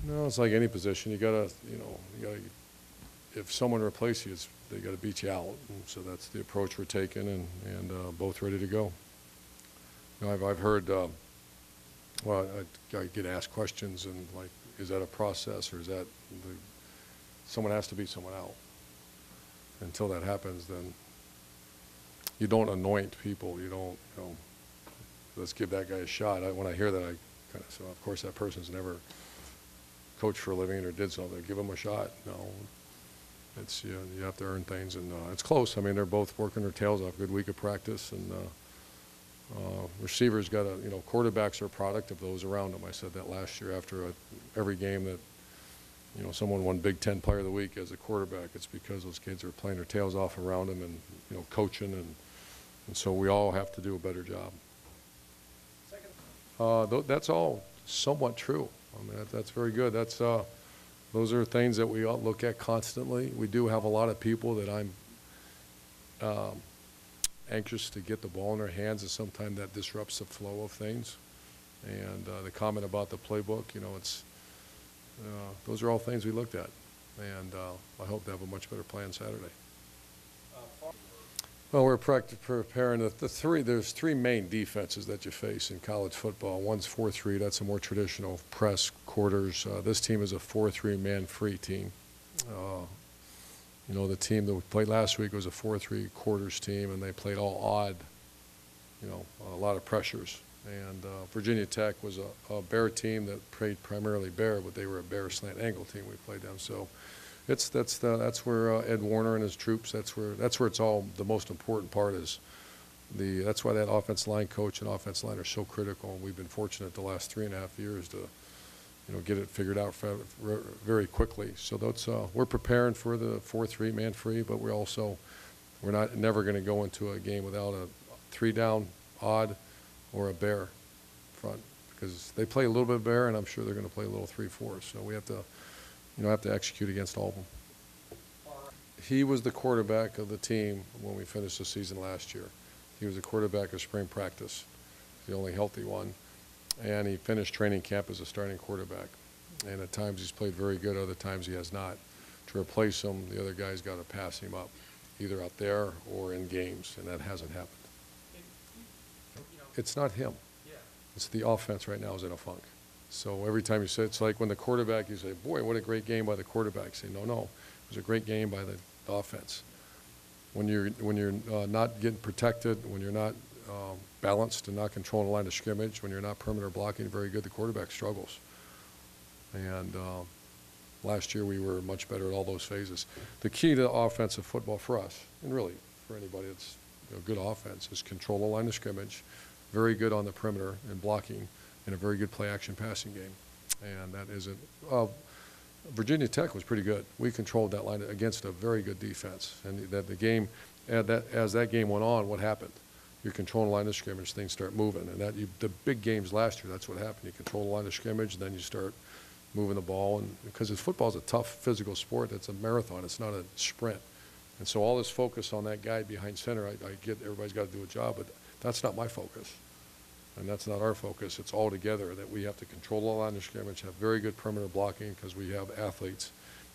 No, it's like any position. You gotta, if someone replaces you, they gotta beat you out. And so that's the approach we're taking, and both ready to go. I've heard, well, I get asked questions and like, is that a process or is that someone has to beat someone out? Until that happens, then you don't anoint people. You don't, let's give that guy a shot. When I hear that, I kind of say, well, of course, that person's never coached for a living or did something. Give them a shot. No, it's you have to earn things, and it's close. I mean, they're both working their tails off. Good week of practice, and receivers got to, quarterbacks are a product of those around them. I said that last year after every game that, someone won Big Ten Player of the Week as a quarterback. It's because those kids are playing their tails off around them and, coaching, and so we all have to do a better job. That's all somewhat true. I mean, that's very good. Those are things that we all look at constantly. We do have a lot of people that I'm anxious to get the ball in their hands, and sometimes that disrupts the flow of things. And the comment about the playbook, those are all things we looked at. And I hope to have a much better plan Saturday. Well, we're preparing there's three main defenses that you face in college football. One's 4-3, that's a more traditional press quarters. This team is a 4-3 man-free team. The team that we played last week was a 4-3 quarters team, and they played all odd, a lot of pressures. And Virginia Tech was a bear team that played primarily bear, but they were a bear slant angle team. We played them. So that's where Ed Warner and his troops. That's where it's all. The most important part is that's why that offensive line coach and offensive line are so critical. And we've been fortunate the last 3.5 years to, get it figured out very quickly. So we're preparing for the 4-3 man free, but we're never going to go into a game without a 3-down odd or a bear front, because they play a little bit bear, and I'm sure they're going to play a little 3-4. So we have to execute against all of them. He was the quarterback of the team when we finished the season last year. He was the quarterback of spring practice, the only healthy one, and he finished training camp as a starting quarterback. And at times he's played very good, other times he has not. To replace him, the other guy's got to pass him up, either out there or in games, and that hasn't happened. It's not him. It's the offense right now is in a funk. So every time you say, it's like when the quarterback, you say, boy, what a great game by the quarterback. You say, no, it was a great game by the offense. When you're not getting protected, when you're not balanced and not controlling the line of scrimmage, when you're not perimeter blocking very good, the quarterback struggles. And last year we were much better at all those phases. The key to offensive football for us, and really for anybody that's good offense, is control the line of scrimmage, very good on the perimeter and blocking, and a very good play-action passing game. And that isn't Virginia Tech was pretty good. We controlled that line against a very good defense. And that the game, as that game went on, what happened? You're controlling the line of scrimmage, things start moving. And the big games last year, that's what happened. You control the line of scrimmage, and then you start moving the ball. And because football is a tough physical sport, it's a marathon. It's not a sprint. And so all this focus on that guy behind center, I get everybody's got to do a job, but that's not my focus. And that's not our focus. It's all together that we have to control the line of scrimmage, have very good perimeter blocking because we have athletes,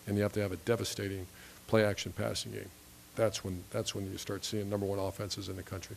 and you have to have a devastating play-action passing game. That's when you start seeing #1 offenses in the country.